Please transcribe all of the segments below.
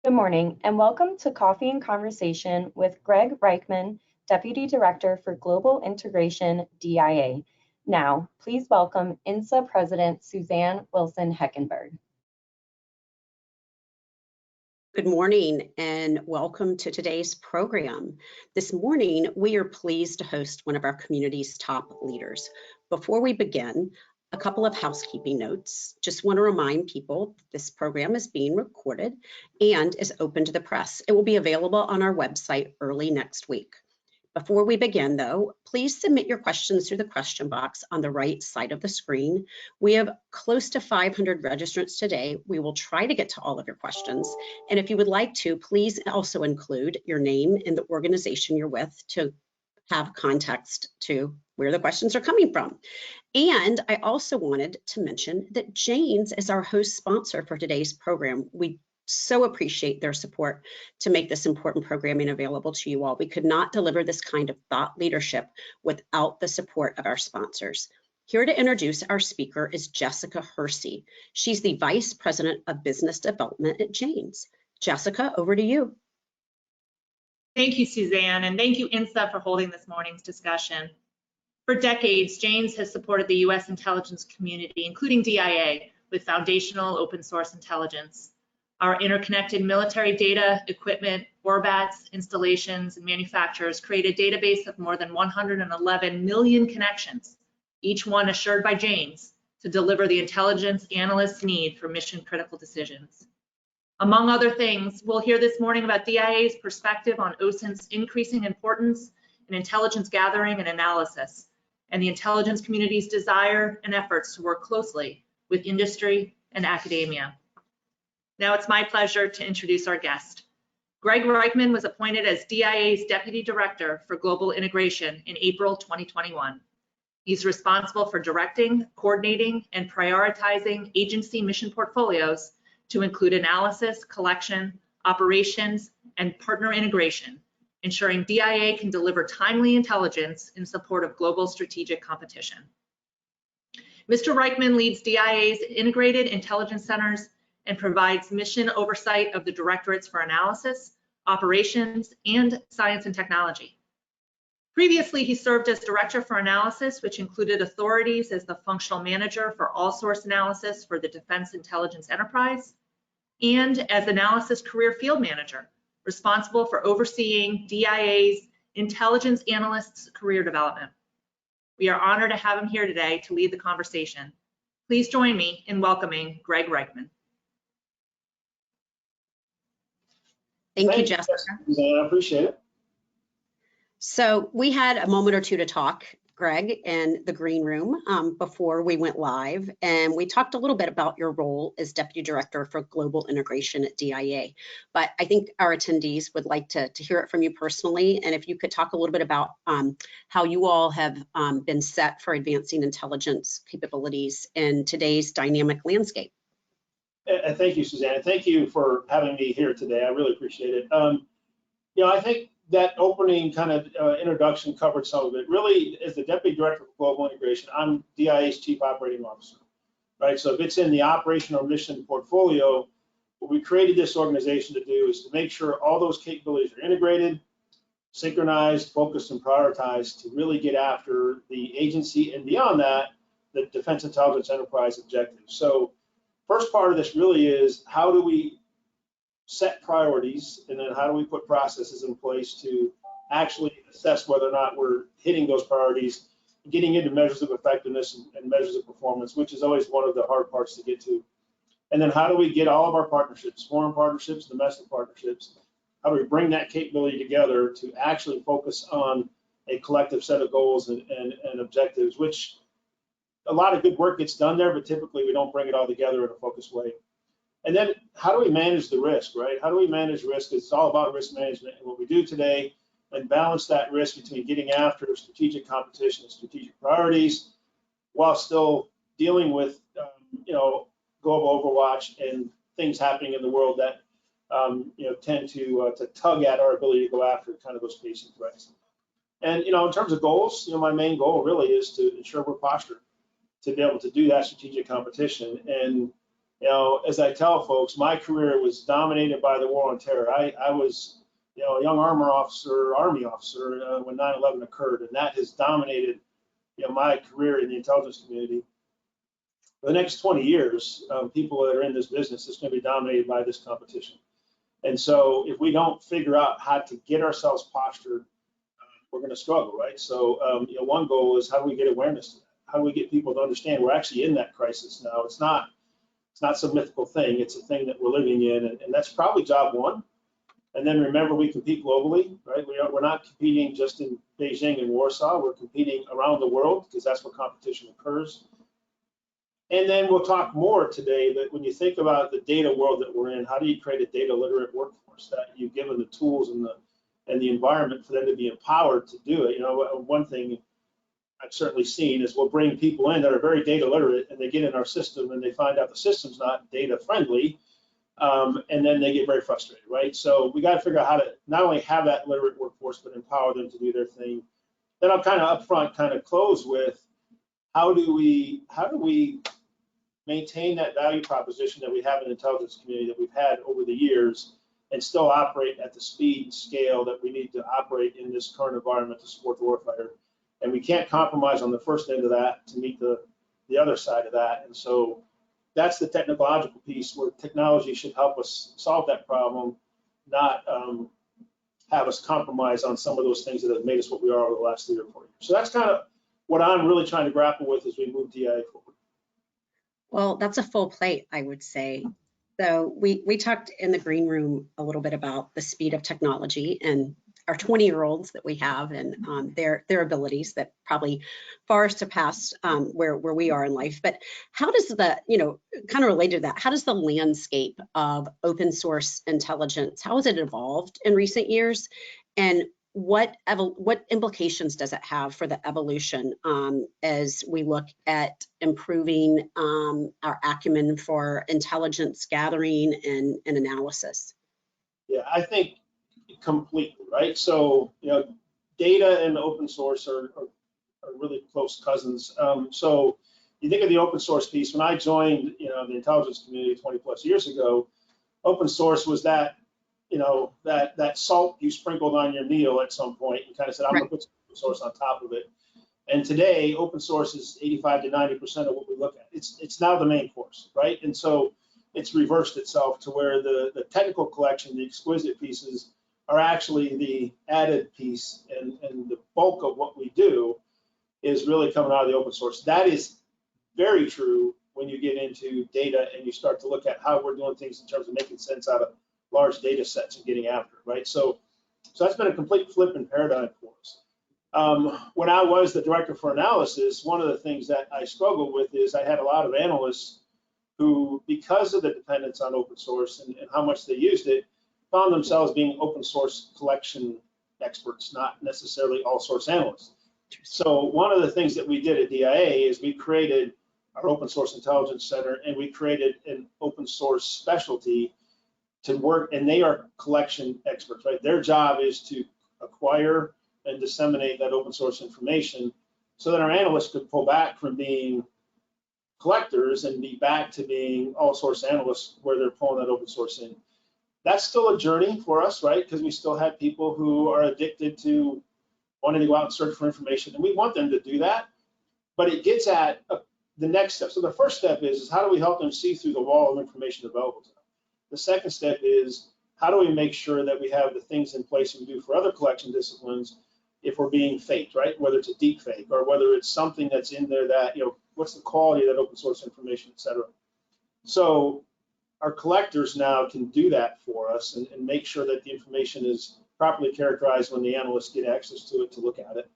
Good morning and welcome to Coffee and Conversation with Greg Ryckman, Deputy Director for Global Integration, DIA. Now, please welcome INSA President Suzanne Wilson-Heckenberg. Good morning and welcome to today's program. This morning, we are pleased to host one of our community's top leaders. Before we begin, a couple of housekeeping notes. Just want to remind people this program is being recorded and is open to the press. It will be available on our website early next week. Before we begin though, please submit your questions through the question box on the right side of the screen. We have close to 500 registrants today. We will try to get to all of your questions. And if you would like to, please also include your name and the organization you're with to have context to where the questions are coming from. And I also wanted to mention that Jane's is our host sponsor for today's program. We so appreciate their support to make this important programming available to you all. We could not deliver this kind of thought leadership without the support of our sponsors. Here to introduce our speaker is Jessica Hersey. She's the Vice President of Business Development at Jane's. Jessica, over to you. Thank you, Suzanne, and thank you, INSA, for holding this morning's discussion. For decades, Jane's has supported the U.S. intelligence community, including DIA, with foundational open source intelligence. Our interconnected military data, equipment, orbats, installations, and manufacturers create a database of more than 111 million connections, each one assured by Jane's, to deliver the intelligence analysts need for mission-critical decisions. Among other things, we'll hear this morning about DIA's perspective on OSINT's increasing importance in intelligence gathering and analysis, and the intelligence community's desire and efforts to work closely with industry and academia. Now it's my pleasure to introduce our guest. Greg Ryckman was appointed as DIA's Deputy Director for Global Integration in April 2021. He's responsible for directing, coordinating, and prioritizing agency mission portfolios to include analysis, collection, operations, and partner integration, ensuring DIA can deliver timely intelligence in support of global strategic competition. Mr. Ryckman leads DIA's integrated intelligence centers and provides mission oversight of the directorates for analysis, operations, and science and technology. Previously, he served as Director for Analysis, which included authorities as the functional manager for all source analysis for the Defense Intelligence Enterprise, and as Analysis Career Field Manager, responsible for overseeing DIA's intelligence analysts' career development. We are honored to have him here today to lead the conversation. Please join me in welcoming Greg Ryckman. Thank you, Jessica. I appreciate it. So we had a moment or two to talk, Greg, in the green room before we went live, and we talked a little bit about your role as Deputy Director for Global Integration at DIA. But I think our attendees would like to hear it from you personally, and if you could talk a little bit about how you all have been set for advancing intelligence capabilities in today's dynamic landscape. Thank you, Suzanne. Thank you for having me here today. I really appreciate it. I think that opening kind of introduction covered some of it. Really, as the Deputy Director for Global Integration, I'm DIA's Chief Operating Officer, right? So if it's in the operation or mission portfolio, what we created this organization to do is to make sure all those capabilities are integrated, synchronized, focused, and prioritized to really get after the agency and beyond that, the Defense Intelligence Enterprise objectives. So first part of this really is how do we set priorities, and then how do we put processes in place to actually assess whether or not we're hitting those priorities, getting into measures of effectiveness and measures of performance, which is always one of the hard parts to get to. And then how do we get all of our partnerships, foreign partnerships, domestic partnerships, how do we bring that capability together to actually focus on a collective set of goals and objectives, which a lot of good work gets done there, but typically we don't bring it all together in a focused way. And then how do we manage the risk, right? How do we manage risk? It's all about risk management and what we do today, and balance that risk between getting after strategic competition and strategic priorities while still dealing with, global overwatch and things happening in the world that, tend to tug at our ability to go after kind of those pacing threats. And, in terms of goals, my main goal really is to ensure we're postured to be able to do that strategic competition. And You know, as I tell folks, my career was dominated by the war on terror. I was, you know, a young army officer when 9/11 occurred, and that has dominated, you know, my career in the intelligence community. For the next 20 years, people that are in this business is going to be dominated by this competition. And so if we don't figure out how to get ourselves postured, we're going to struggle, right? So, you know, one goal is how do we get awareness to that? How do we get people to understand we're actually in that crisis now? It's not some mythical thing. It's a thing that we're living in, and that's probably job one. And then remember, we compete globally, right? We're not competing just in Beijing and Warsaw. We're competing around the world because that's where competition occurs. And then we'll talk more today that when you think about the data world that we're in, how do you create a data literate workforce that you've given the tools and the environment for them to be empowered to do it? You know, one thing I've certainly seen is we'll bring people in that are very data literate, and they get in our system and they find out the system's not data friendly, and then they get very frustrated, right? So we got to figure out how to not only have that literate workforce, but empower them to do their thing. Then I'll kind of upfront kind of close with how do we maintain that value proposition that we have in the intelligence community that we've had over the years and still operate at the speed and scale that we need to operate in this current environment to support the warfighter. And we can't compromise on the first end of that to meet the other side of that. And so that's the technological piece where technology should help us solve that problem, not have us compromise on some of those things that have made us what we are over the last 3 or 4 years. So that's kind of what I'm really trying to grapple with as we move DIA forward. Well, that's a full plate, I would say. So we talked in the green room a little bit about the speed of technology and our 20-year-olds that we have and their abilities that probably far surpass where we are in life. But how does the, you know, kind of related to that, how does the landscape of open source intelligence, how has it evolved in recent years? And what implications does it have for the evolution as we look at improving our acumen for intelligence gathering and analysis? Yeah, I think completely, right? So, you know, data and open source are really close cousins. So you think of the open source piece. When I joined, you know, the intelligence community 20 plus years ago, open source was that, you know, that salt you sprinkled on your meal at some point and kind of said, I'm going to put some open source on top of it. And today, open source is 85 to 90% of what we look at. It's now the main course, right? And so it's reversed itself to where the technical collection, the exquisite pieces, are actually the added piece, and the bulk of what we do is really coming out of the open source. That is very true when you get into data and you start to look at how we're doing things in terms of making sense out of large data sets and getting after it, right? So that's been a complete flip in paradigm for us. When I was the director for analysis, one of the things that I struggled with is I had a lot of analysts who, because of the dependence on open source and how much they used it, found themselves being open source collection experts, not necessarily all source analysts. So one of the things that we did at DIA is we created our open source intelligence center, and we created an open source specialty to work, and they are collection experts, right? Their job is to acquire and disseminate that open source information so that our analysts could pull back from being collectors and be back to being all source analysts where they're pulling that open source in. That's still a journey for us, right? Because we still have people who are addicted to wanting to go out and search for information, and we want them to do that, but it gets at the next step. So the first step is how do we help them see through the wall of information available to them? The second step is how do we make sure that we have the things in place we do for other collection disciplines if we're being faked, right? Whether it's a deep fake or whether it's something that's in there that, you know, what's the quality of that open source information, et cetera. So our collectors now can do that for us and make sure that the information is properly characterized when the analysts get access to it to look at it.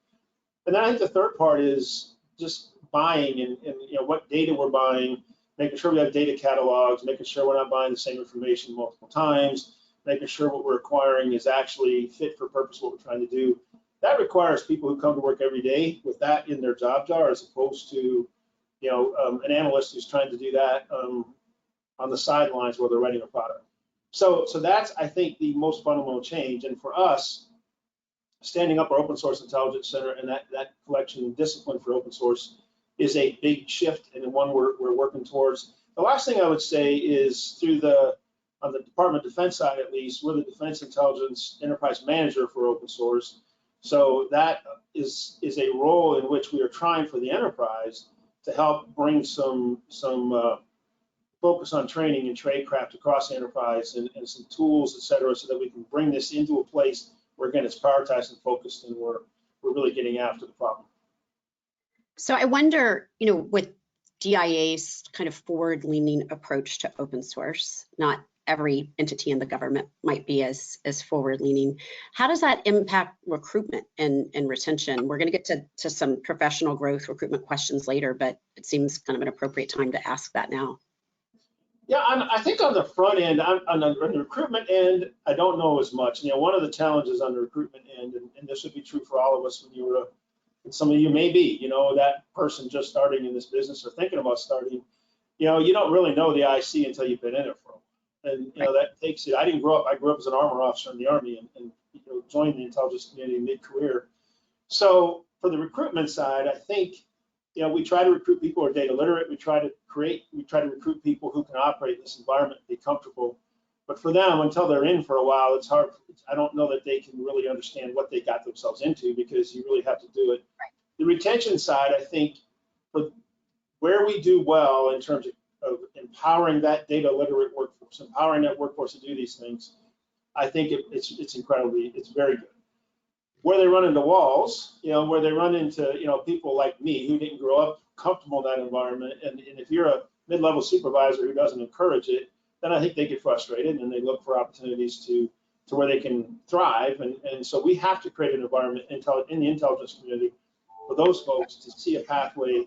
And then I think the third part is just buying and you know, what data we're buying, making sure we have data catalogs, making sure we're not buying the same information multiple times, making sure what we're acquiring is actually fit for purpose, what we're trying to do. That requires people who come to work every day with that in their job jar, as opposed to, you know, an analyst who's trying to do that on the sidelines while they're writing a product. So that's, I think, the most fundamental change. And for us, standing up our open source intelligence center and that collection discipline for open source is a big shift and one we're working towards. The last thing I would say is on the Department of Defense side at least, we're the Defense Intelligence Enterprise Manager for open source. So that is a role in which we are trying for the enterprise to help bring some focus on training and tradecraft across the enterprise and some tools, et cetera, so that we can bring this into a place where, again, it's prioritized and focused, and we're really getting after the problem. So I wonder, you know, with DIA's kind of forward-leaning approach to open source, not every entity in the government might be as forward-leaning. How does that impact recruitment and retention? We're going to get to some professional growth recruitment questions later, but it seems kind of an appropriate time to ask that now. Yeah, I think on the front end, on the recruitment end, I don't know as much. You know, one of the challenges on the recruitment end, and this would be true for all of us when you were, and some of you may be, you know, that person just starting in this business or thinking about starting, you know, you don't really know the IC until you've been in it for a while. And, you know, that takes it. I grew up as an armor officer in the Army and you know, joined the intelligence community mid-career. So for the recruitment side, I think, you know, we try to recruit people who are data literate. We try to recruit people who can operate in this environment and be comfortable. But for them, until they're in for a while, it's hard. I don't know that they can really understand what they got themselves into, because you really have to do it. The retention side, I think, for where we do well in terms of empowering that data literate workforce, empowering that workforce to do these things, I think it's very good. Where they run into walls, you know, where they run into, you know, people like me who didn't grow up comfortable in that environment, and if you're a mid-level supervisor who doesn't encourage it, then I think they get frustrated and they look for opportunities to where they can thrive. And so we have to create an environment in the intelligence community for those folks to see a pathway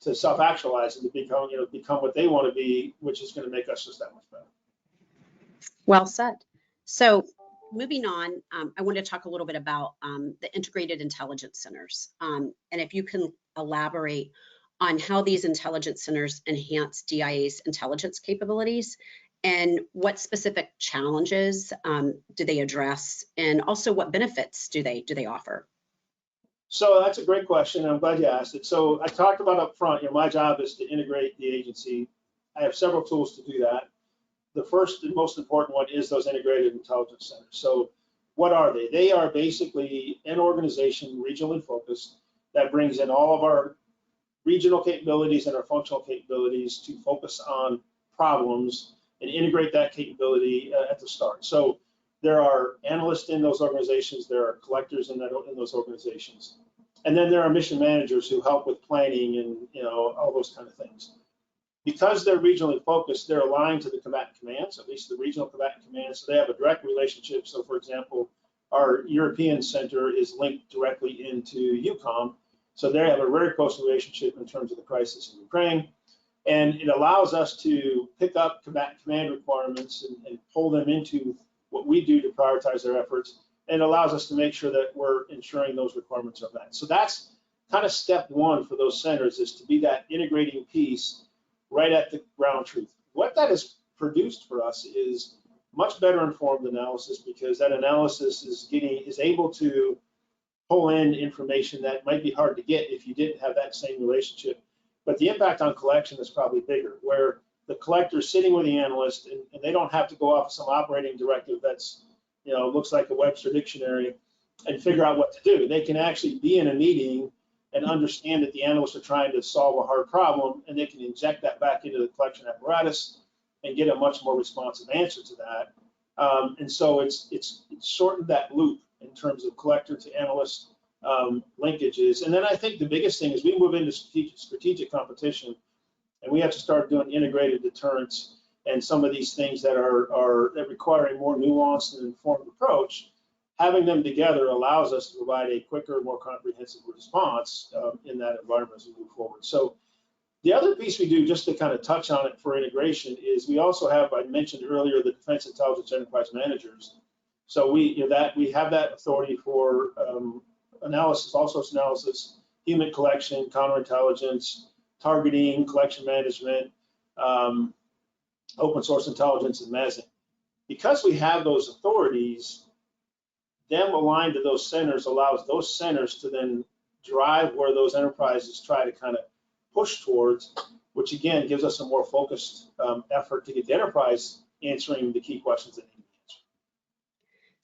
to self-actualize and to become what they want to be, which is going to make us just that much better. Well said. So moving on, I want to talk a little bit about the integrated intelligence centers. And if you can elaborate on how these intelligence centers enhance DIA's intelligence capabilities, and what specific challenges do they address, and also what benefits do they offer? So that's a great question. I'm glad you asked it. So I talked about up front, you know, my job is to integrate the agency. I have several tools to do that. The first and most important one is those integrated intelligence centers. So what are they? They are basically an organization regionally focused that brings in all of our regional capabilities and our functional capabilities to focus on problems and integrate that capability at the start. So there are analysts in those organizations, there are collectors in those organizations, and then there are mission managers who help with planning and, you know, all those kind of things. Because they're regionally focused, they're aligned to the combatant commands, at least the regional combatant commands, so they have a direct relationship. So for example, our European center is linked directly into EUCOM, so they have a very close relationship in terms of the crisis in Ukraine. And it allows us to pick up combatant command requirements and pull them into what we do to prioritize their efforts, and allows us to make sure that we're ensuring those requirements are met. So that's kind of step one for those centers, is to be that integrating piece right at the ground truth. What that has produced for us is much better informed analysis, because that analysis is able to pull in information that might be hard to get if you didn't have that same relationship. But the impact on collection is probably bigger, where the collector's sitting with the analyst and they don't have to go off of some operating directive that's, you know, looks like a Webster dictionary and figure out what to do. They can actually be in a meeting and understand that the analysts are trying to solve a hard problem, and they can inject that back into the collection apparatus and get a much more responsive answer to that. And so it's shortened that loop in terms of collector to analyst linkages. And then I think the biggest thing is we move into strategic competition, and we have to start doing integrated deterrence and some of these things that are requiring more nuanced and informed approach. Having them together allows us to provide a quicker, more comprehensive response in that environment as we move forward. So the other piece we do, just to kind of touch on it for integration, is we also have, I mentioned earlier, the Defense Intelligence Enterprise Managers. So we have that authority for analysis, all sorts of analysis, human collection, counterintelligence, targeting, collection management, open source intelligence, and MESing. Because we have those authorities, them aligned to those centers allows those centers to then drive where those enterprises try to kind of push towards. which again gives us a more focused effort to get the enterprise answering the key questions that need to be answered.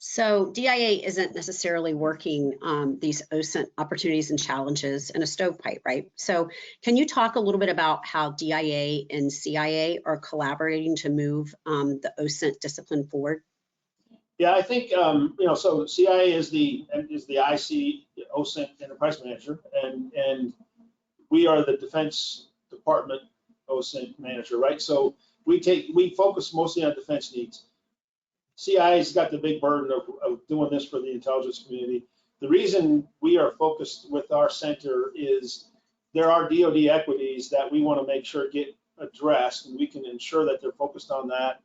So DIA isn't necessarily working these OSINT opportunities and challenges in a stovepipe, right? So can you talk a little bit about how DIA and CIA are collaborating to move the OSINT discipline forward? Yeah, I think so CIA is the IC OSINT enterprise manager, and we are the Defense Department OSINT manager, right? So we focus mostly on defense needs. CIA's got the big burden of doing this for the intelligence community. The reason we are focused with our center is there are DoD equities that we want to make sure get addressed, and we can ensure that they're focused on that.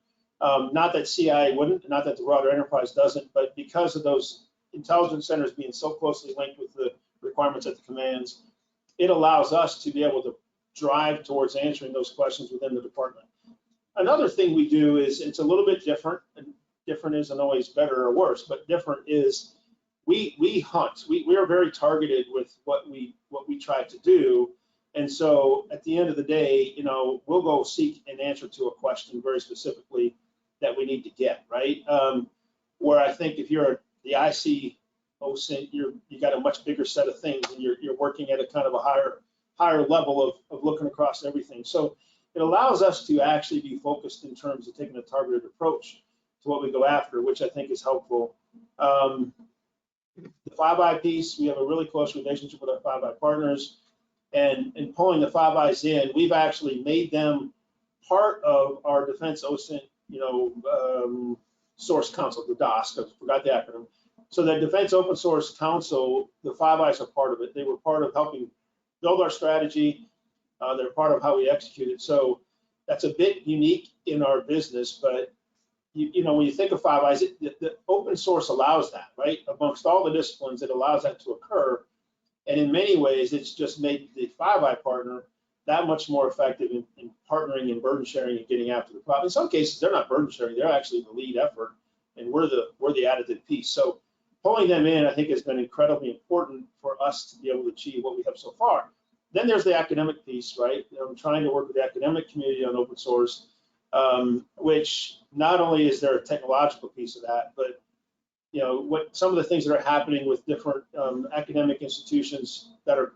Not that CIA wouldn't, not that the broader enterprise doesn't, but because of those intelligence centers being so closely linked with the requirements at the commands, it allows us to be able to drive towards answering those questions within the department. Another thing we do is, it's a little bit different, and different isn't always better or worse, but different is we hunt. We are very targeted with what we try to do. And so at the end of the day, we'll go seek an answer to a question very specifically that we need to get, right? Where I think if you're the IC OSINT, you got a much bigger set of things, and you're working at a kind of a higher level of looking across everything. So it allows us to actually be focused in terms of taking a targeted approach to what we go after, which I think is helpful. The 5I piece, we have a really close relationship with our 5I partners, and pulling the 5Is in, we've actually made them part of our Defense OSINT, Source Council, the DOS, I forgot the acronym. So that Defense Open Source Council, the 5Is are part of it. They were part of helping build our strategy. They're part of how we execute it. So that's a bit unique in our business, but when you think of 5Is, the open source allows that, right? Amongst all the disciplines, it allows that to occur. And in many ways, it's just made the 5I partner that much more effective in partnering and burden sharing and getting after the problem. In some cases, they're not burden sharing; they're actually the lead effort, and we're the additive piece. So pulling them in, I think, has been incredibly important for us to be able to achieve what we have so far. Then there's the academic piece, right? I'm trying to work with the academic community on open source, which not only is there a technological piece of that, but what some of the things that are happening with different academic institutions that are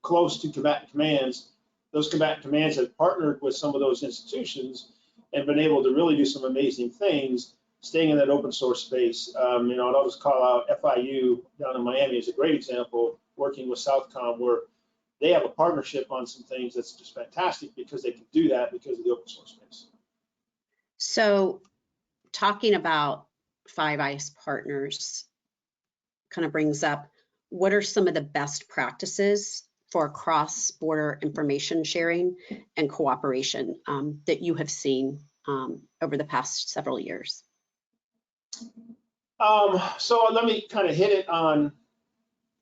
close to combatant commands. Those combatant commands have partnered with some of those institutions and been able to really do some amazing things, staying in that open source space. And I'll just call out FIU down in Miami as a great example, working with Southcom, where they have a partnership on some things that's just fantastic because they can do that because of the open source space. So talking about 5Is partners kind of brings up, what are some of the best practices for cross-border information sharing and cooperation that you have seen over the past several years? So let me kind of hit it on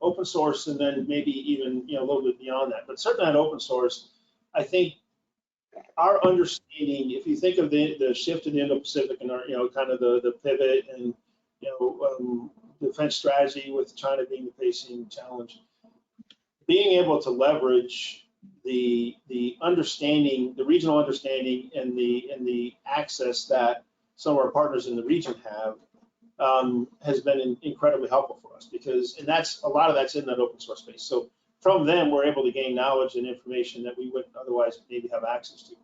open source and then maybe even a little bit beyond that. But certainly on open source, I think our understanding, if you think of the shift to the Indo-Pacific and our kind of the pivot and defense strategy with China being the facing challenge, being able to leverage the understanding, the regional understanding, and the access that some of our partners in the region have has been incredibly helpful for us, because that's a lot of that's in that open source space. So from them, we're able to gain knowledge and information that we wouldn't otherwise maybe have access to.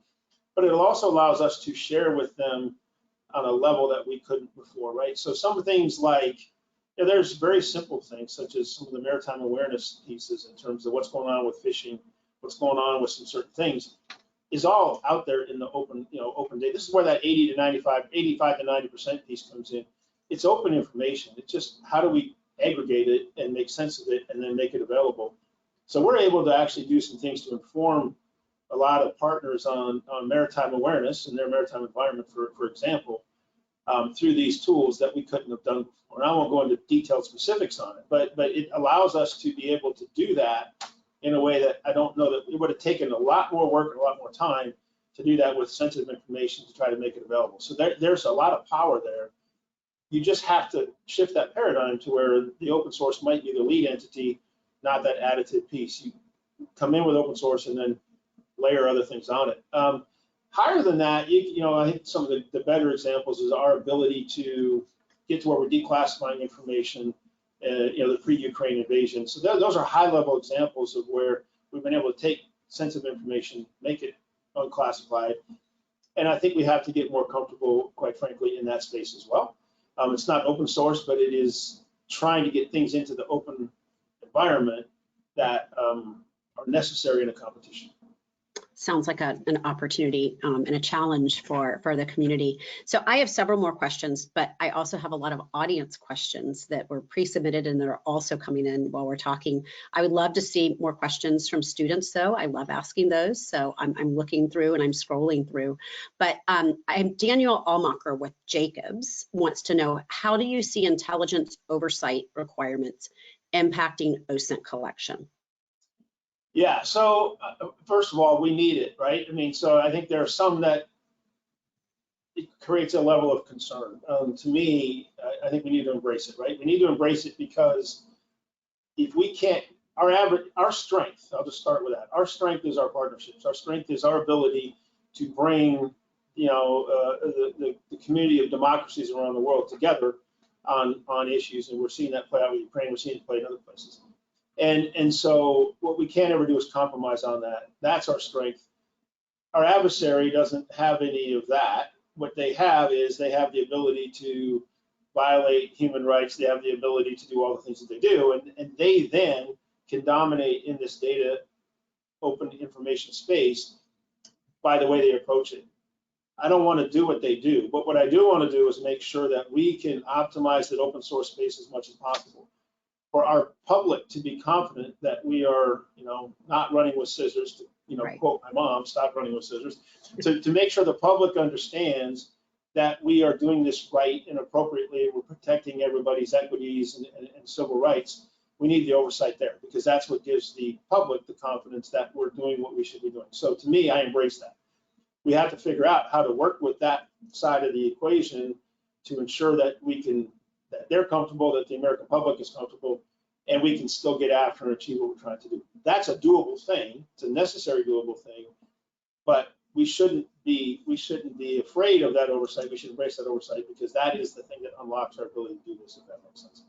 But it also allows us to share with them on a level that we couldn't before, right? So some things like, there's very simple things such as some of the maritime awareness pieces in terms of what's going on with fishing, what's going on with some certain things, is all out there in the open, open data. This is where that 85 to 90% piece comes in. It's open information. It's just how do we aggregate it and make sense of it and then make it available. So we're able to actually do some things to inform a lot of partners on maritime awareness and their maritime environment, for example, through these tools that we couldn't have done before. And I won't go into detailed specifics on it, but it allows us to be able to do that in a way that I don't know that it would have taken a lot more work and a lot more time to do that with sensitive information to try to make it available. So there's a lot of power there. You just have to shift that paradigm to where the open source might be the lead entity, not that additive piece. You come in with open source and then layer other things on it. Higher than that, I think some of the better examples is our ability to get to where we're declassifying information, the pre-Ukraine invasion. So those are high-level examples of where we've been able to take sensitive information, make it unclassified. And I think we have to get more comfortable, quite frankly, in that space as well. It's not open source, but it is trying to get things into the open environment that are necessary in a competition. Sounds like an opportunity and a challenge for the community. So I have several more questions, but I also have a lot of audience questions that were pre-submitted and that are also coming in while we're talking. I would love to see more questions from students, though. I love asking those. So I'm looking through and I'm scrolling through. But I'm Daniel Allmacher with Jacobs wants to know, how do you see intelligence oversight requirements impacting OSINT collection? Yeah, so first of all, we need it, right? I mean, so I think there are some that it creates a level of concern. To me, I think we need to embrace it, right? We need to embrace it because if we can't, our strength, I'll just start with that. Our strength is our partnerships. Our strength is our ability to bring, the community of democracies around the world together on issues, and we're seeing that play out with Ukraine. We're seeing it play in other places. And so what we can't ever do is compromise on that. That's our strength. Our adversary doesn't have any of that. What they have is they have the ability to violate human rights. They have the ability to do all the things that they do. And they then can dominate in this data open information space by the way they approach it. I don't want to do what they do, but what I do want to do is make sure that we can optimize that open source space as much as possible, for our public to be confident that we are, not running with scissors, to, Right. Quote my mom, stop running with scissors, to make sure the public understands that we are doing this right and appropriately, and we're protecting everybody's equities and civil rights. We need the oversight there, because that's what gives the public the confidence that we're doing what we should be doing. So to me, I embrace that. We have to figure out how to work with that side of the equation to ensure that that they're comfortable, that the American public is comfortable, and we can still get after and achieve what we're trying to do. That's a doable thing. It's a necessary doable thing, but we shouldn't be afraid of that oversight. We should embrace that oversight, because that is the thing that unlocks our ability to do this, if that makes sense.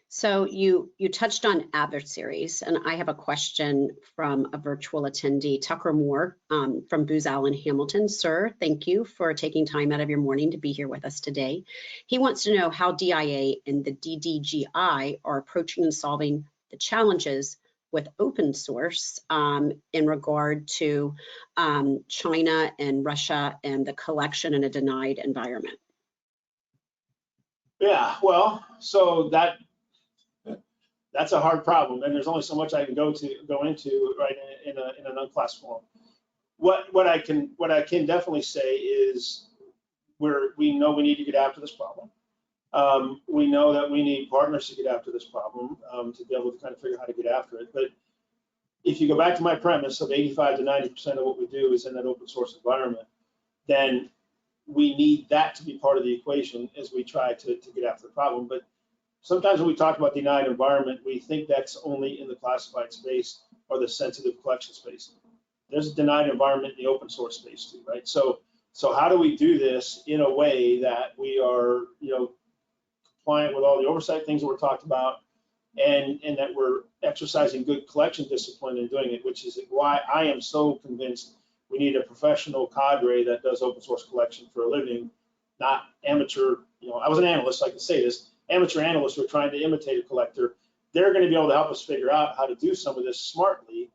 So you touched on adversaries, and I have a question from a virtual attendee, Tucker Moore, from Booz Allen Hamilton. Sir, thank you for taking time out of your morning to be here with us today. He wants to know how DIA and the DDGI are approaching and solving the challenges with open source in regard to China and Russia and the collection in a denied environment. Yeah, well, so that's a hard problem, and there's only so much I can go into right in an unclassed form. What I can definitely say is we know we need to get after this problem. We know that we need partners to get after this problem, to be able to kind of figure out how to get after it. But if you go back to my premise of 85 to 90% of what we do is in that open source environment, then we need that to be part of the equation as we try to get after the problem. But sometimes when we talk about denied environment, we think that's only in the classified space or the sensitive collection space. There's a denied environment in the open source space too, right? So how do we do this in a way that we are, compliant with all the oversight things that were talked about, and that we're exercising good collection discipline in doing it, which is why I am so convinced we need a professional cadre that does open source collection for a living, not amateur. I was an analyst, so I can say this. Amateur analysts who are trying to imitate a collector, they're going to be able to help us figure out how to do some of this smartly,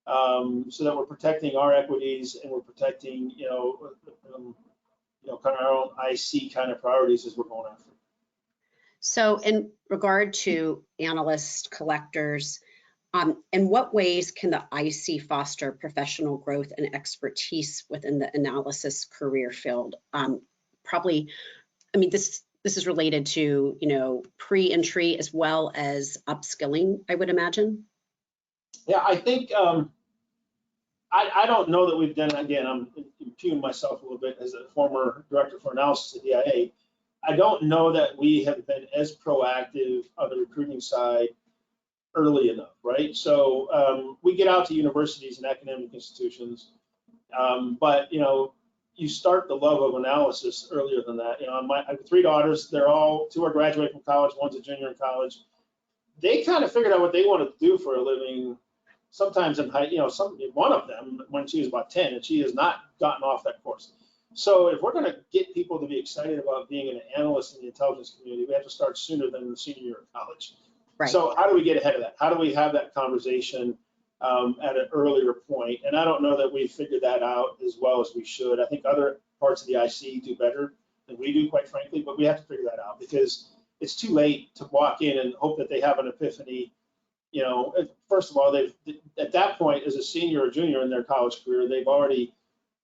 so that we're protecting our equities and we're protecting, kind of our own IC kind of priorities as we're going after. So in regard to analysts, collectors, in what ways can the IC foster professional growth and expertise within the analysis career field? Probably, I mean, this is related to, pre-entry as well as upskilling, I would imagine. Yeah, I think, I don't know that we've done, again, I'm impugning myself a little bit as a former director for analysis at DIA. I don't know that we have been as proactive on the recruiting side early enough, right? So we get out to universities and academic institutions, but you start the love of analysis earlier than that. I have 3 daughters. They're all 2 are graduating from college, 1's a junior in college. They kind of figured out what they wanted to do for a living. Sometimes in high, one of them when she was about 10, and she has not gotten off that course. So if we're going to get people to be excited about being an analyst in the intelligence community, we have to start sooner than the senior year of college. Right. So how do we get ahead of that? How do we have that conversation at an earlier point? And I don't know that we've figured that out as well as we should. I think other parts of the IC do better than we do, quite frankly, but we have to figure that out because it's too late to walk in and hope that they have an epiphany. First of all, at that point, as a senior or junior in their college career,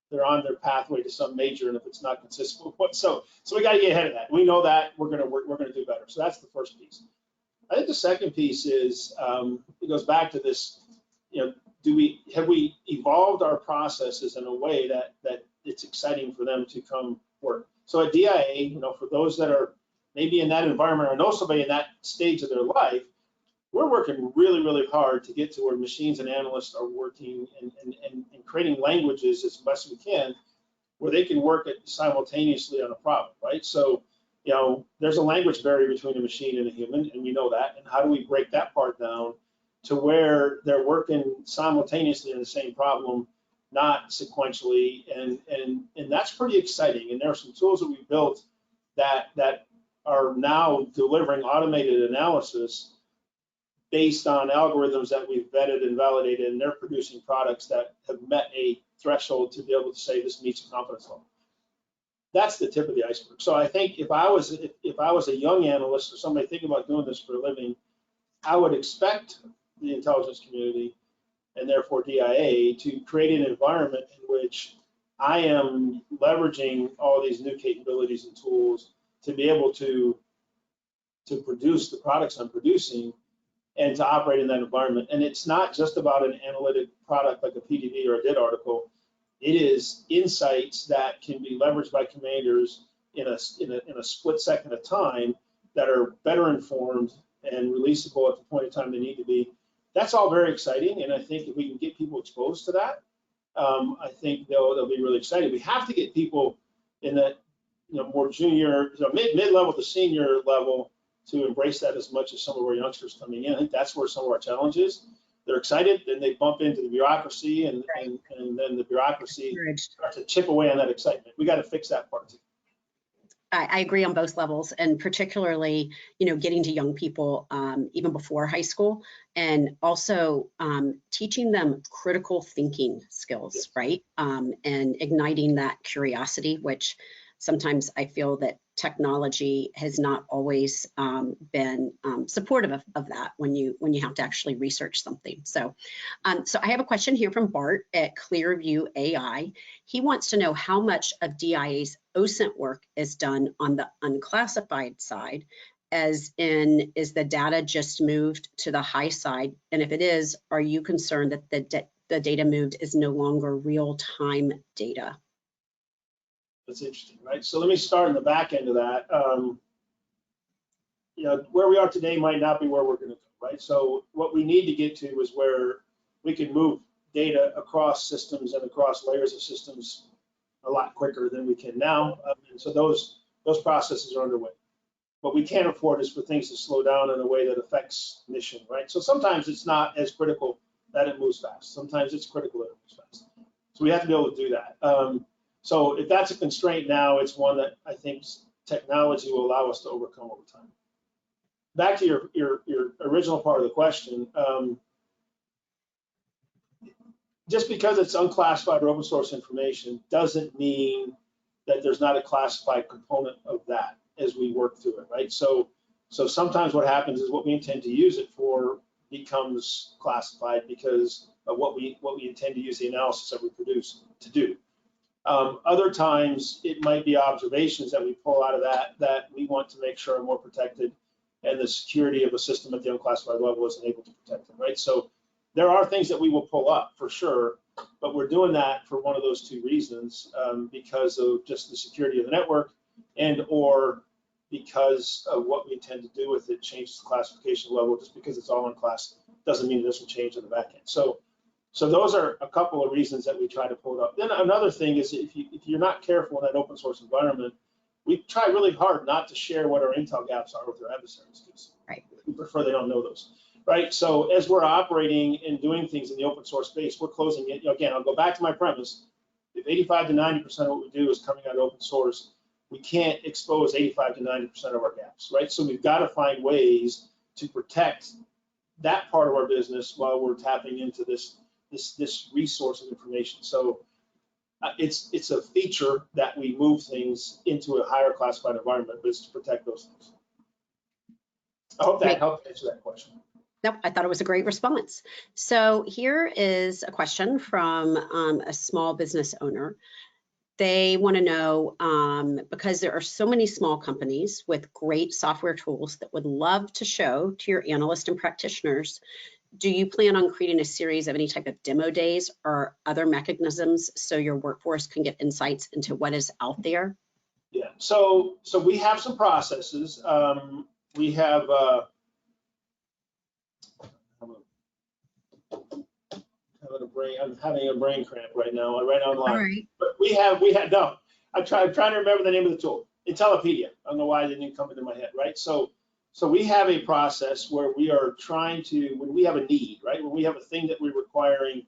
they're on their pathway to some major, and if it's not consistent, so we got to get ahead of that. We know that we're going to do better. So that's the first piece. I think the second piece is it goes back to this. Have we evolved our processes in a way that it's exciting for them to come work? So at DIA, for those that are maybe in that environment or know somebody in that stage of their life, we're working really, really hard to get to where machines and analysts are working and creating languages as best we can, where they can work simultaneously on a problem, right? So, there's a language barrier between a machine and a human, and we know that. And how do we break that part down to where they're working simultaneously on the same problem, not sequentially? And that's pretty exciting. And there are some tools that we built that are now delivering automated analysis based on algorithms that we've vetted and validated, and they're producing products that have met a threshold to be able to say this meets a confidence level. That's the tip of the iceberg. So I think if I was a young analyst or somebody thinking about doing this for a living, I would expect the intelligence community and therefore DIA to create an environment in which I am leveraging all these new capabilities and tools to be able to produce the products I'm producing and to operate in that environment. And it's not just about an analytic product like a PDV or a DID article. It is insights that can be leveraged by commanders in a split second of time that are better informed and releasable at the point in time they need to be. That's all very exciting, and I think if we can get people exposed to that, I think they'll be really excited. We have to get people in that more junior, mid-level to senior level to embrace that as much as some of our youngsters coming in. I think that's where some of our challenge is. They're excited, then they bump into the bureaucracy, and then the bureaucracy starts to chip away on that excitement. We got to fix that part too. I agree on both levels, and particularly, getting to young people even before high school, and also teaching them critical thinking skills, right? And igniting that curiosity, which sometimes I feel that technology has not always been supportive of that when you have to actually research something. So I have a question here from Bart at Clearview AI. He wants to know how much of DIA's OSINT work is done on the unclassified side, as in, is the data just moved to the high side? And if it is, are you concerned that the data moved is no longer real-time data? That's interesting, right? So let me start in the back end of that. Where we are today might not be where we're going to go, right? So what we need to get to is where we can move data across systems and across layers of systems a lot quicker than we can now. And so those processes are underway. What we can't afford is for things to slow down in a way that affects mission, right? So sometimes it's not as critical that it moves fast. Sometimes it's critical that it moves fast. So we have to be able to do that. So if that's a constraint now, it's one that I think technology will allow us to overcome over time. Back to your original part of the question, just because it's unclassified or open source information doesn't mean that there's not a classified component of that as we work through it, right? So sometimes what happens is what we intend to use it for becomes classified because of what we intend to use the analysis that we produce to do. Other times it might be observations that we pull out of that we want to make sure are more protected, and the security of a system at the unclassified level isn't able to protect them, right? So there are things that we will pull up for sure, but we're doing that for one of those two reasons, because of just the security of the network and or because of what we intend to do with it changes the classification level. Just because it's all in class doesn't mean it doesn't change in the back end. So those are a couple of reasons that we try to pull it up. Then another thing is if you're not careful in that open source environment, we try really hard not to share what our intel gaps are with our adversaries, because we prefer they don't know those, right? So as we're operating and doing things in the open source space, we're closing it. Again, I'll go back to my premise. If 85 to 90% of what we do is coming out of open source, we can't expose 85 to 90% of our gaps, right? So we've got to find ways to protect that part of our business while we're tapping into this resource of information. So it's a feature that we move things into a higher classified environment, but it's to protect those things. I hope that helped answer that question. Nope, I thought it was a great response. So here is a question from a small business owner. They want to know, because there are so many small companies with great software tools that would love to show to your analysts and practitioners, do you plan on creating a series of any type of demo days or other mechanisms so your workforce can get insights into what is out there? Yeah, so we have some processes. We have I'm having a brain cramp right now. Right online. All right. But we had no. I'm trying to remember the name of the tool. Intellipedia. I don't know why it didn't come into my head. Right. So we have a process where we are trying to, when we have a need, right, when we have a thing that we're requiring,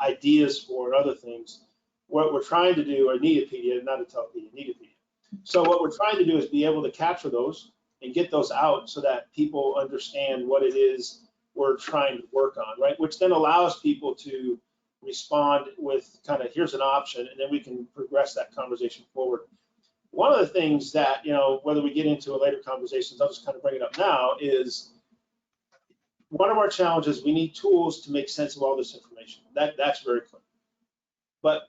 ideas for and other things, what we're trying to do, or Needipedia, not Intellipedia, Needipedia. So what we're trying to do is be able to capture those and get those out so that people understand what it is we're trying to work on, right? Which then allows people to respond with kind of, here's an option, and then we can progress that conversation forward. One of the things that, whether we get into a later conversations, I'll just kind of bring it up now, is one of our challenges, we need tools to make sense of all this information. That's very clear. But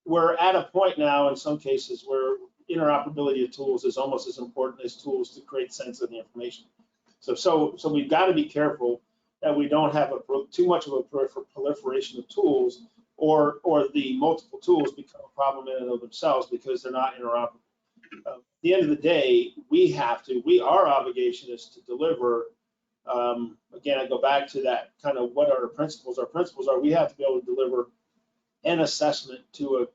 we're at a point now in some cases where interoperability of tools is almost as important as tools to create sense of the information. So we've got to be careful that we don't have too much of a proliferation of tools, or the multiple tools become a problem in and of themselves because they're not interoperable. At the end of the day, our obligation is to deliver. Again, I go back to that kind of what our principles are. We have to be able to deliver an assessment to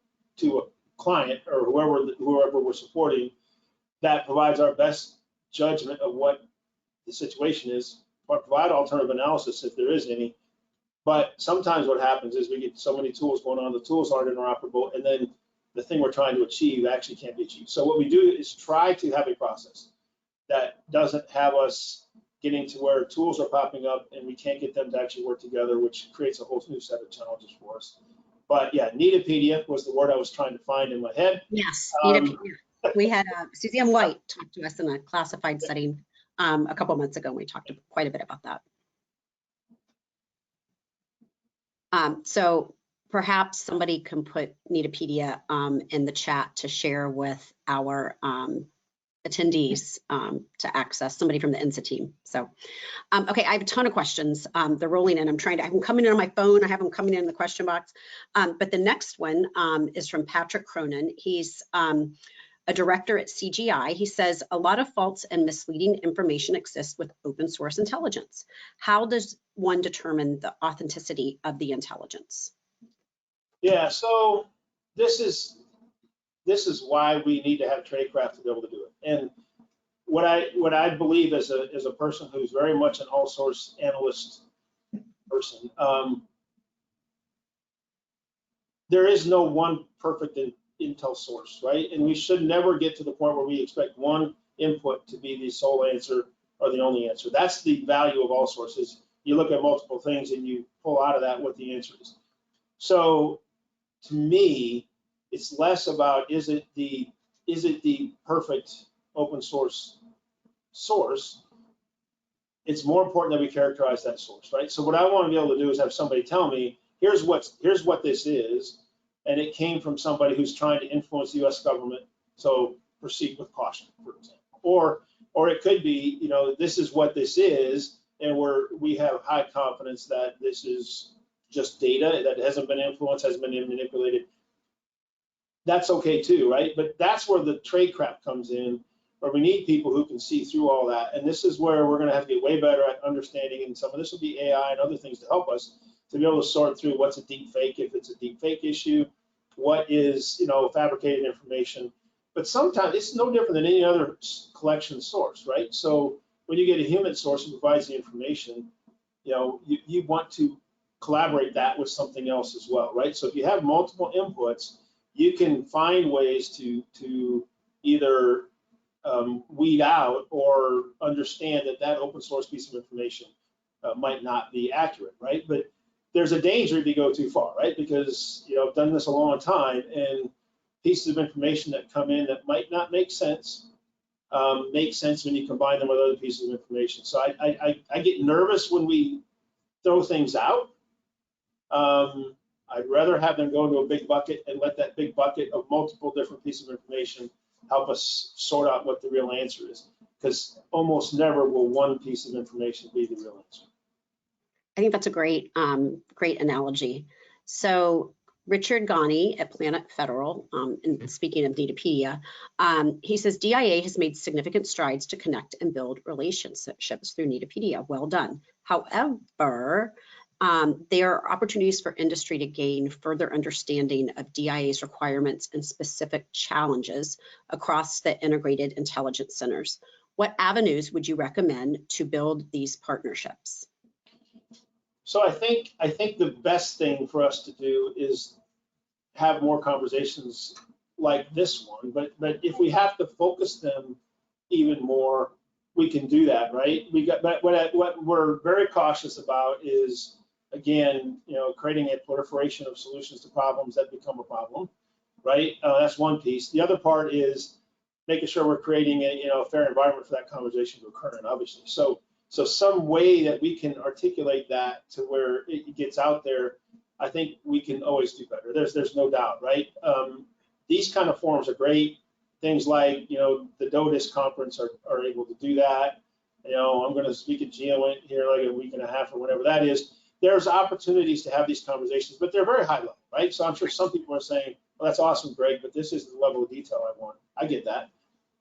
a client or whoever we're supporting that provides our best judgment of what the situation is, or provide alternative analysis if there is any. But sometimes what happens is we get so many tools going on, the tools aren't interoperable, and then the thing we're trying to achieve actually can't be achieved. So what we do is try to have a process that doesn't have us getting to where tools are popping up and we can't get them to actually work together, which creates a whole new set of challenges for us. But yeah, Needipedia was the word I was trying to find in my head. Yes, Needipedia. We had Suzanne White talk to us in a classified setting a couple months ago, and we talked quite a bit about that. So perhaps somebody can put Needipedia in the chat to share with our attendees to access, somebody from the INSA team. So, okay, I have a ton of questions. They're rolling in. I have them coming in on my phone. I have them coming in the question box. But the next one is from Patrick Cronin. He's a director at CGI. He says, a lot of false and misleading information exists with open source intelligence. How does one determine the authenticity of the intelligence? Yeah, so this is why we need to have tradecraft to be able to do it. And what I believe as a person who's very much an all source analyst person, there is no one perfect intel source, right? And we should never get to the point where we expect one input to be the sole answer or the only answer. That's the value of all sources. You look at multiple things and you pull out of that what the answer is. So to me, it's less about is it the perfect open source. It's more important that we characterize that source, right? So what I want to be able to do is have somebody tell me, here's what this is, and it came from somebody who's trying to influence the U.S. government, so proceed with caution, for example. Or it could be, this is what this is, and we have high confidence that this is just data that hasn't been influenced, hasn't been manipulated. that's okay too, right? But that's where the tradecraft comes in, where we need people who can see through all that. And this is where we're going to have to get way better at understanding, and some of this will be AI and other things to help us to be able to sort through what's a deep fake, if it's a deep fake issue, what is, fabricated information. But sometimes it's no different than any other collection source, right? So when you get a human source who provides the information, you want to collaborate that with something else as well, right? So if you have multiple inputs, you can find ways to either weed out or understand that open source piece of information might not be accurate, right? But there's a danger if you go too far, right? Because I've done this a long time, and pieces of information that come in that might not make sense when you combine them with other pieces of information. So I get nervous when we throw things out. I'd rather have them go into a big bucket and let that big bucket of multiple different pieces of information help us sort out what the real answer is, because almost never will one piece of information be the real answer. I think that's a great analogy. So Richard Ghani at Planet Federal, and speaking of Datapedia, he says DIA has made significant strides to connect and build relationships through Datapedia. Well done. However, there are opportunities for industry to gain further understanding of DIA's requirements and specific challenges across the integrated intelligence centers. What avenues would you recommend to build these partnerships? So I think the best thing for us to do is have more conversations like this one, but if we have to focus them even more, we can do that, right? But what we're very cautious about is, again, creating a proliferation of solutions to problems that become a problem, right? That's one piece. The other part is making sure we're creating a fair environment for that conversation to occur, and obviously. So some way that we can articulate that to where it gets out there, I think we can always do better. There's no doubt, right? These kind of forums are great. Things like, the DODIS conference are able to do that. I'm going to speak at GeoInt here like a week and a half or whatever that is. There's opportunities to have these conversations, but they're very high level, right? So I'm sure some people are saying, well, that's awesome, Greg, but this is the level of detail I want. I get that.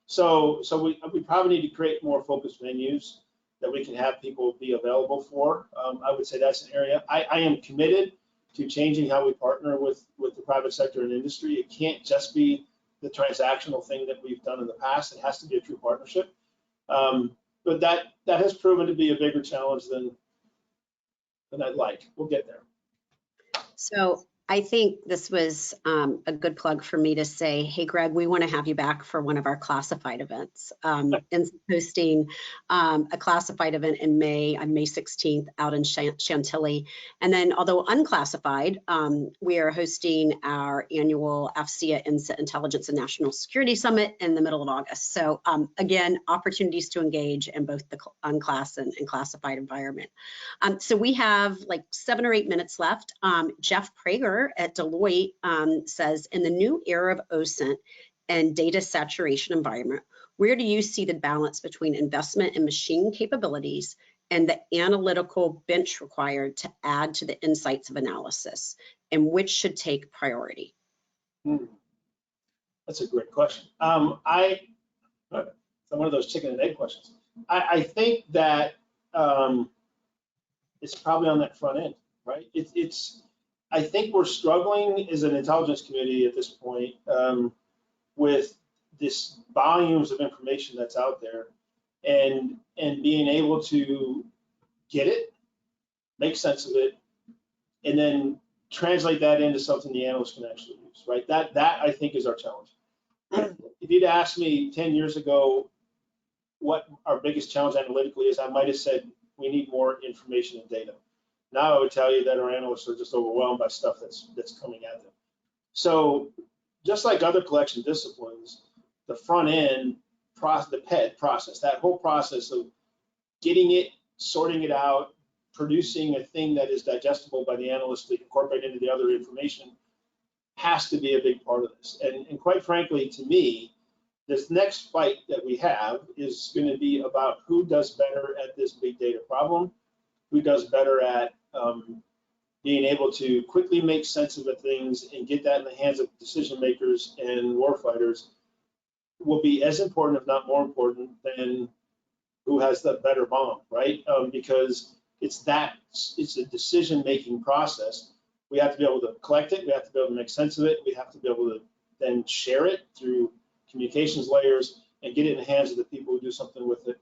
So we probably need to create more focused venues that we can have people be available for. I would say that's an area. I am committed to changing how we partner with the private sector and industry. It can't just be the transactional thing that we've done in the past. It has to be a true partnership. But that has proven to be a bigger challenge than I'd like. We'll get there. So I think this was a good plug for me to say, hey, Greg, we want to have you back for one of our classified events. And hosting a classified event in May, on May 16th, out in Chantilly. And then, although unclassified, we are hosting our annual AFCEA INSA Intelligence and National Security Summit in the middle of August. So again, opportunities to engage in both the unclass and classified environment. So we have like 7 or 8 minutes left. Jeff Prager at Deloitte says, in the new era of OSINT and data saturation environment, where do you see the balance between investment in machine capabilities and the analytical bench required to add to the insights of analysis, and which should take priority? That's a great question. It's one of those chicken and egg questions. I think that it's probably on that front end, right? I think we're struggling as an intelligence community at this point with this volumes of information that's out there, and being able to get it, make sense of it, and then translate that into something the analyst can actually use, right? That I think is our challenge. If you'd asked me 10 years ago what our biggest challenge analytically is, I might have said we need more information and data. Now I would tell you that our analysts are just overwhelmed by stuff that's coming at them. So just like other collection disciplines, the front end, the PED process, that whole process of getting it, sorting it out, producing a thing that is digestible by the analyst to incorporate into the other information, has to be a big part of this. And quite frankly, to me, this next fight that we have is going to be about who does better at this big data problem, who does better at being able to quickly make sense of the things and get that in the hands of decision makers and warfighters will be as important, if not more important, than who has the better bomb, right? Because it's a decision-making process. We have to be able to collect it. We have to be able to make sense of it. We have to be able to then share it through communications layers and get it in the hands of the people who do something with it.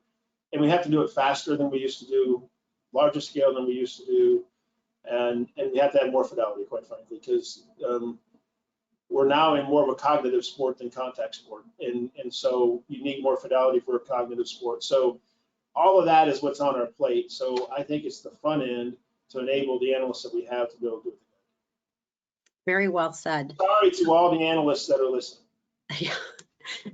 And we have to do it faster than we used to do, larger scale than we used to do, and we have to have more fidelity, quite frankly, because we're now in more of a cognitive sport than contact sport, and so you need more fidelity for a cognitive sport. So all of that is what's on our plate. So I think it's the front end to enable the analysts that we have to be able to do it. Very well said. Sorry to all the analysts that are listening.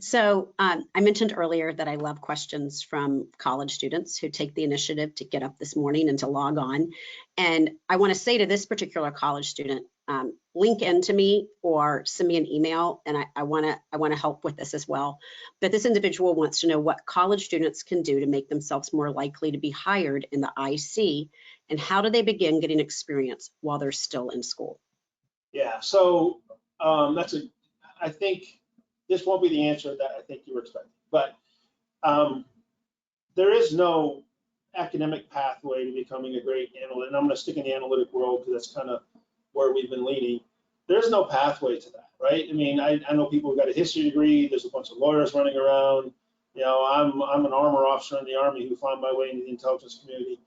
So I mentioned earlier that I love questions from college students who take the initiative to get up this morning and to log on. And I want to say to this particular college student, link into me or send me an email, and I want to help with this as well. But this individual wants to know what college students can do to make themselves more likely to be hired in the IC, and how do they begin getting experience while they're still in school? Yeah, so I think this won't be the answer that I think you were expecting, but there is no academic pathway to becoming a great analyst. And I'm going to stick in the analytic world because that's kind of where we've been leaning. There's no pathway to that, right? I mean, I know people who got a history degree. There's a bunch of lawyers running around. You know, I'm an armor officer in the Army who found my way into the intelligence community.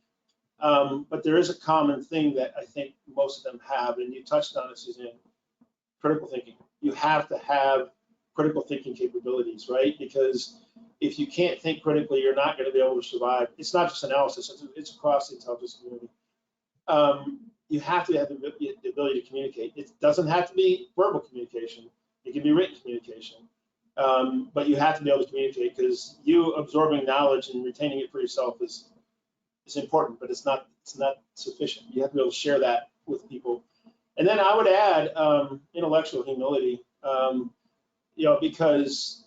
But there is a common thing that I think most of them have, and you touched on it, Suzanne, critical thinking. You have to have critical thinking capabilities, right? Because if you can't think critically, you're not going to be able to survive. It's not just analysis, it's across the intelligence community. You have to have the ability to communicate. It doesn't have to be verbal communication. It can be written communication. But you have to be able to communicate, because you absorbing knowledge and retaining it for yourself is important, but it's not sufficient. You have to be able to share that with people. And then I would add intellectual humility, because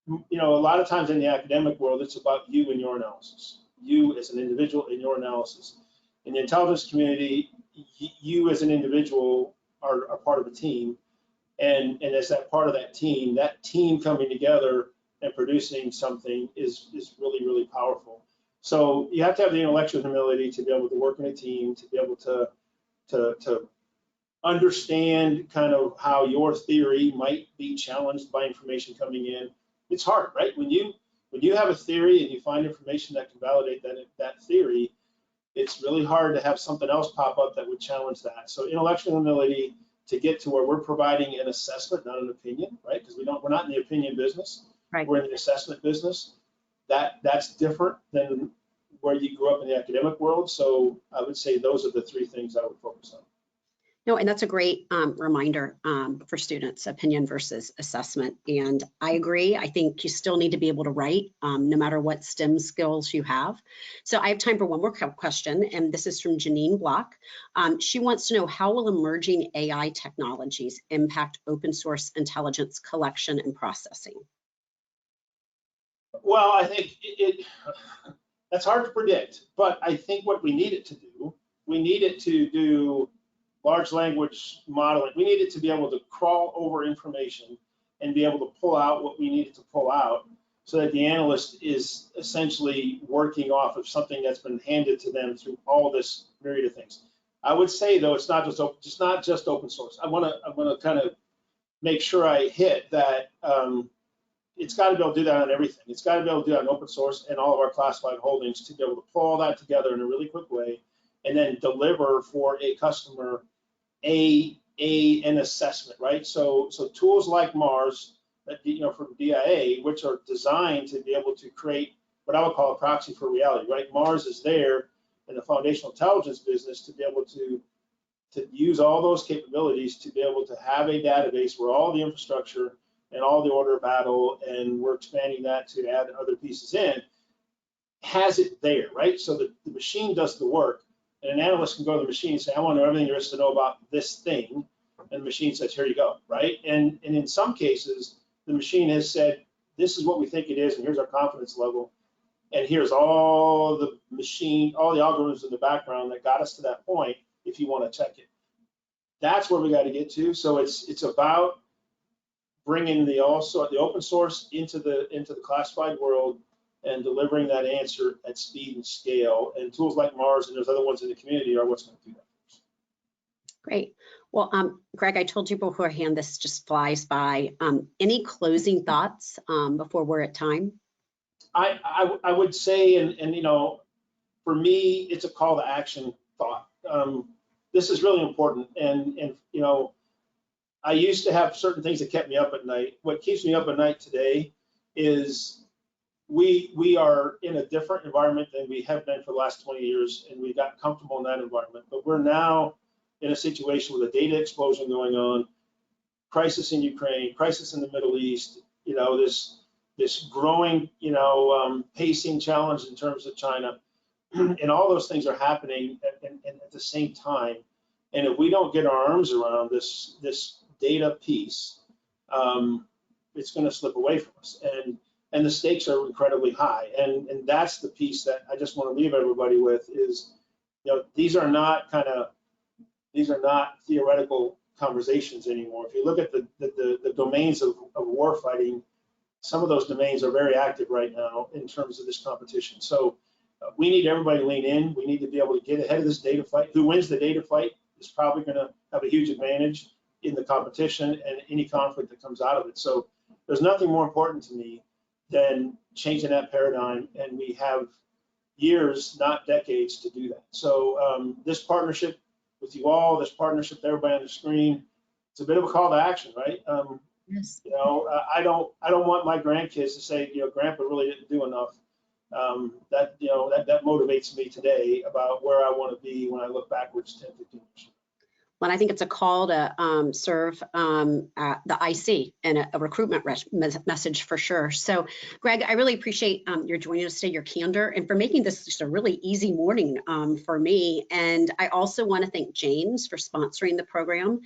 a lot of times in the academic world, it's about you and your analysis, you as an individual in your analysis. In the intelligence community, you as an individual are part of a team, and as that part of that team coming together and producing something is really, really powerful. So you have to have the intellectual humility to be able to work in a team, to be able to understand kind of how your theory might be challenged by information coming in. It's hard, right? When you have a theory and you find information that can validate that theory, it's really hard to have something else pop up that would challenge that. So intellectual humility to get to where we're providing an assessment, not an opinion, right? Because we're not in the opinion business. Right. We're in the assessment business. That's different than where you grew up in the academic world. So I would say those are the three things I would focus on. No, and that's a great reminder for students, opinion versus assessment. And I agree. I think you still need to be able to write no matter what STEM skills you have. So I have time for one more question, and this is from Janine Block. She wants to know, how will emerging AI technologies impact open source intelligence collection and processing? Well, I think that's hard to predict, but I think what we need it to do large language modeling. We need it to be able to crawl over information and be able to pull out what we need it to pull out, so that the analyst is essentially working off of something that's been handed to them through all this myriad of things. I would say, though, it's not just open source. I want to kind of make sure I hit that. It's got to be able to do that on everything. It's got to be able to do that on open source and all of our classified holdings, to be able to pull all that together in a really quick way and then deliver for a customer an assessment, right? So tools like Mars, from DIA, which are designed to be able to create what I would call a proxy for reality, right? Mars is there in the foundational intelligence business to be able to use all those capabilities to be able to have a database where all the infrastructure and all the order of battle, and we're expanding that to add other pieces in, has it there, right? So the machine does the work, and an analyst can go to the machine and say, I want to know everything there is to know about this thing, and the machine says, here you go, right? And in some cases, the machine has said, this is what we think it is, and here's our confidence level, and here's all the algorithms in the background that got us to that point. if you want to check it. That's where we got to get to. So it's about bringing the open source into the classified world and delivering that answer at speed and scale. And tools like Mars and there's other ones in the community are what's going to do that. Great. Well, Greg, I told you beforehand, this just flies by. Any closing thoughts before we're at time? I would say, and you know, for me, it's a call to action thought. This is really important, and you know, I used to have certain things that kept me up at night. What keeps me up at night today is we are in a different environment than we have been for the last 20 years, and we got comfortable in that environment. But we're now in a situation with a data explosion going on, crisis in Ukraine, crisis in the Middle East, you know, this growing, you know, pacing challenge in terms of China, and all those things are happening at the same time. And if we don't get our arms around this data piece, it's going to slip away from us. And the stakes are incredibly high. And that's the piece that I just want to leave everybody with is, you know, these are not theoretical conversations anymore. If you look at the domains of war fighting, some of those domains are very active right now in terms of this competition. So we need everybody to lean in. We need to be able to get ahead of this data fight. Who wins the data fight is probably going to have a huge advantage in the competition and any conflict that comes out of it. So there's nothing more important to me than changing that paradigm, and we have years, not decades, to do that. So this partnership with you all, this partnership with everybody on the screen, it's a bit of a call to action, right? Yes. You know, I don't want my grandkids to say, you know, Grandpa really didn't do enough. That, you know, that motivates me today about where I want to be when I look backwards 10, 15 years. Well, I think it's a call to serve the IC and a recruitment message for sure. So, Greg, I really appreciate your joining us today, your candor, and for making this just a really easy morning for me. And I also want to thank James for sponsoring the program.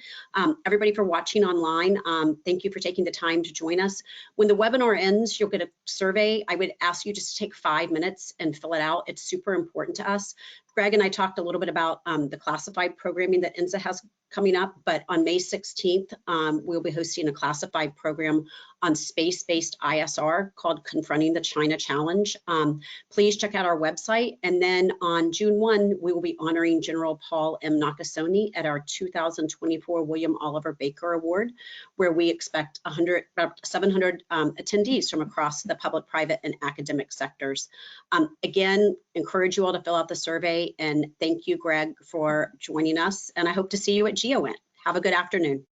Everybody for watching online, thank you for taking the time to join us. When the webinar ends, you'll get a survey. I would ask you just to take 5 minutes and fill it out. It's super important to us. Greg and I talked a little bit about the classified programming that INSA has coming up, but on May 16th, we'll be hosting a classified program on space-based ISR called Confronting the China Challenge. Please check out our website. And then on June 1, we will be honoring General Paul M. Nakasone at our 2024 William Oliver Baker Award, where we expect about 700 attendees from across the public, private, and academic sectors. Again, encourage you all to fill out the survey, and thank you, Greg, for joining us. And I hope to see you at GeoInt. Have a good afternoon.